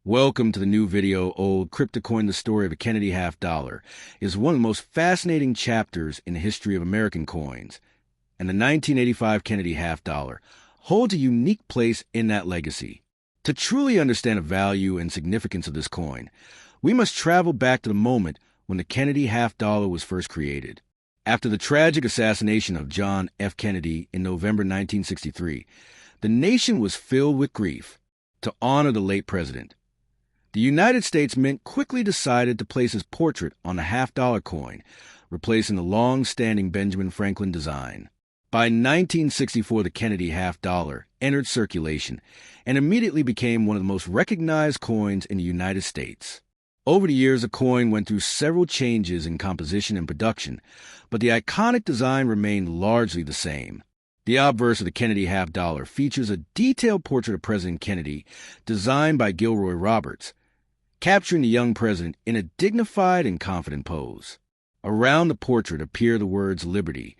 Welcome to the new video. Old Cryptocoin, the story of a Kennedy half dollar, is one of the most fascinating chapters in the history of American coins, and the 1985 Kennedy half dollar holds a unique place in that legacy. To truly understand the value and significance of this coin, we must travel back to the moment when the Kennedy half dollar was first created. After the tragic assassination of John F. Kennedy in November 1963, the nation was filled with grief. To honor the late president, the United States Mint quickly decided to place his portrait on the half-dollar coin, replacing the long-standing Benjamin Franklin design. By 1964, the Kennedy half dollar entered circulation and immediately became one of the most recognized coins in the United States. Over the years, the coin went through several changes in composition and production, but the iconic design remained largely the same. The obverse of the Kennedy half dollar features a detailed portrait of President Kennedy designed by Gilroy Roberts, capturing the young president in a dignified and confident pose. Around the portrait appear the words Liberty,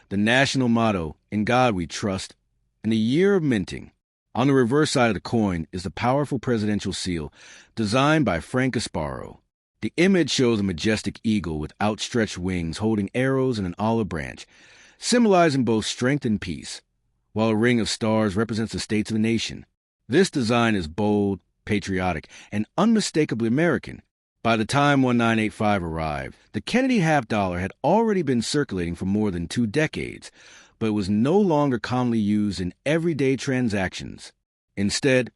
the national motto, In God We Trust, and the year of minting. On the reverse side of the coin is the powerful presidential seal designed by Frank Gasparro. The image shows a majestic eagle with outstretched wings holding arrows and an olive branch, symbolizing both strength and peace, while a ring of stars represents the states of the nation. This design is bold, patriotic, and unmistakably American. By the time 1985 arrived, the Kennedy half dollar had already been circulating for more than 2 decades, but it was no longer commonly used in everyday transactions. Instead,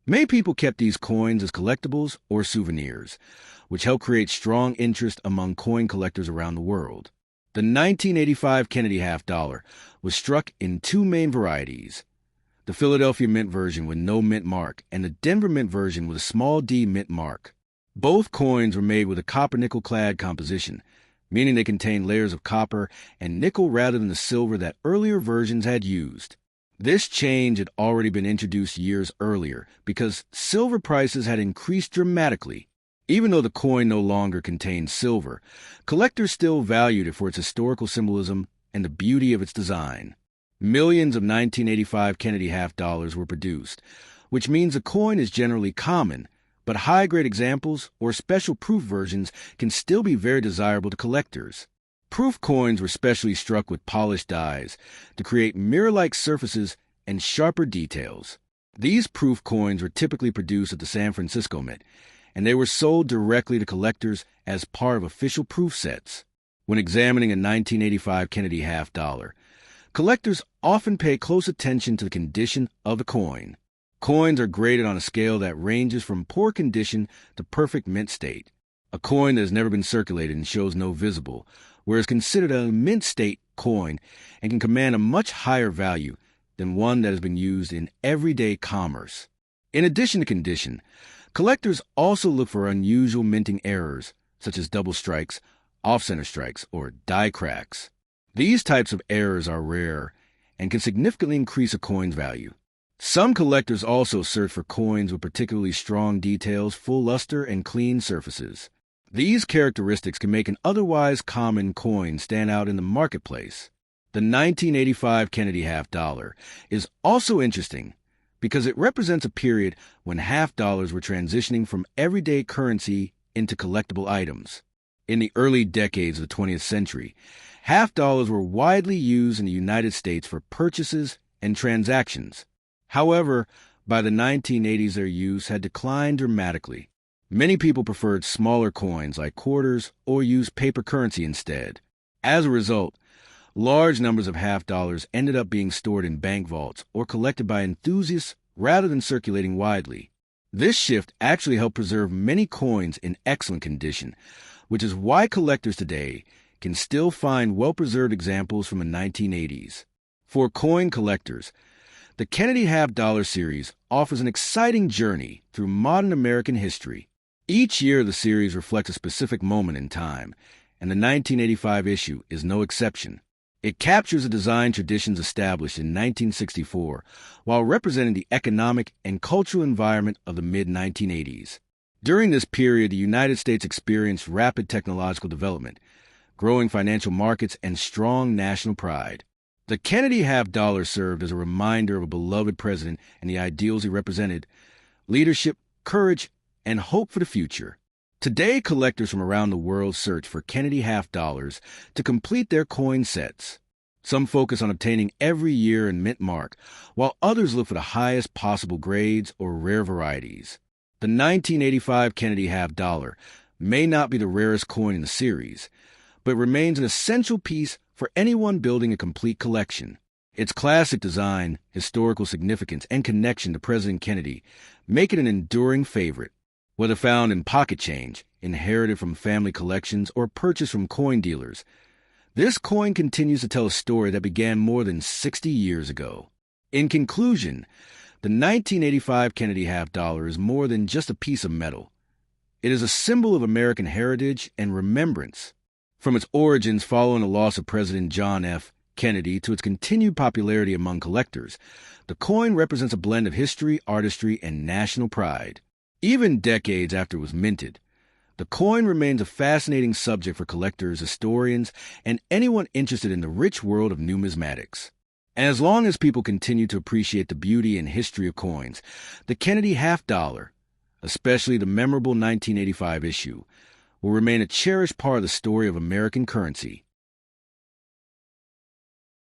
many people kept these coins as collectibles or souvenirs, which helped create strong interest among coin collectors around the world. The 1985 Kennedy half dollar was struck in 2 main varieties: the Philadelphia Mint version with no mint mark and the Denver Mint version with a small d mint mark. Both coins were made with a copper-nickel clad composition, meaning they contained layers of copper and nickel rather than the silver that earlier versions had used. This change had already been introduced years earlier because silver prices had increased dramatically. Even though the coin no longer contained silver, collectors still valued it for its historical symbolism and the beauty of its design. Millions of 1985 Kennedy half dollars were produced, which means the coin is generally common, but high-grade examples or special proof versions can still be very desirable to collectors. Proof coins were specially struck with polished dies to create mirror-like surfaces and sharper details. These proof coins were typically produced at the San Francisco Mint, and they were sold directly to collectors as part of official proof sets. When examining a 1985 Kennedy half dollar, collectors often pay close attention to the condition of the coin. Coins are graded on a scale that ranges from poor condition to perfect mint state. A coin that has never been circulated and shows no visible, whereas considered a mint state coin and can command a much higher value than one that has been used in everyday commerce. In addition to condition, collectors also look for unusual minting errors, such as double strikes, off-center strikes, or die cracks. These types of errors are rare and can significantly increase a coin's value. Some collectors also search for coins with particularly strong details, full luster, and clean surfaces. These characteristics can make an otherwise common coin stand out in the marketplace. The 1985 Kennedy half dollar is also interesting because it represents a period when half dollars were transitioning from everyday currency into collectible items. In the early decades of the 20th century, half dollars were widely used in the United States for purchases and transactions. However, by the 1980s, their use had declined dramatically. Many people preferred smaller coins like quarters or used paper currency instead. As a result, large numbers of half dollars ended up being stored in bank vaults or collected by enthusiasts rather than circulating widely. This shift actually helped preserve many coins in excellent condition, which is why collectors today can still find well-preserved examples from the 1980s. For coin collectors, the Kennedy half dollar series offers an exciting journey through modern American history. Each year, the series reflects a specific moment in time, and the 1985 issue is no exception. It captures the design traditions established in 1964 while representing the economic and cultural environment of the mid-1980s. During this period, the United States experienced rapid technological development, growing financial markets, and strong national pride. The Kennedy half dollar served as a reminder of a beloved president and the ideals he represented: leadership, courage, and hope for the future. Today, collectors from around the world search for Kennedy half dollars to complete their coin sets. Some focus on obtaining every year and mint mark, while others look for the highest possible grades or rare varieties. The 1985 Kennedy half dollar may not be the rarest coin in the series, but remains an essential piece for anyone building a complete collection. Its classic design, historical significance, and connection to President Kennedy make it an enduring favorite. Whether found in pocket change, inherited from family collections, or purchased from coin dealers, this coin continues to tell a story that began more than 60 years ago. In conclusion, the 1985 Kennedy half dollar is more than just a piece of metal. It is a symbol of American heritage and remembrance. From its origins following the loss of President John F. Kennedy to its continued popularity among collectors, the coin represents a blend of history, artistry, and national pride. Even decades after it was minted, the coin remains a fascinating subject for collectors, historians, and anyone interested in the rich world of numismatics. And as long as people continue to appreciate the beauty and history of coins, the Kennedy half dollar, especially the memorable 1985 issue, will remain a cherished part of the story of American currency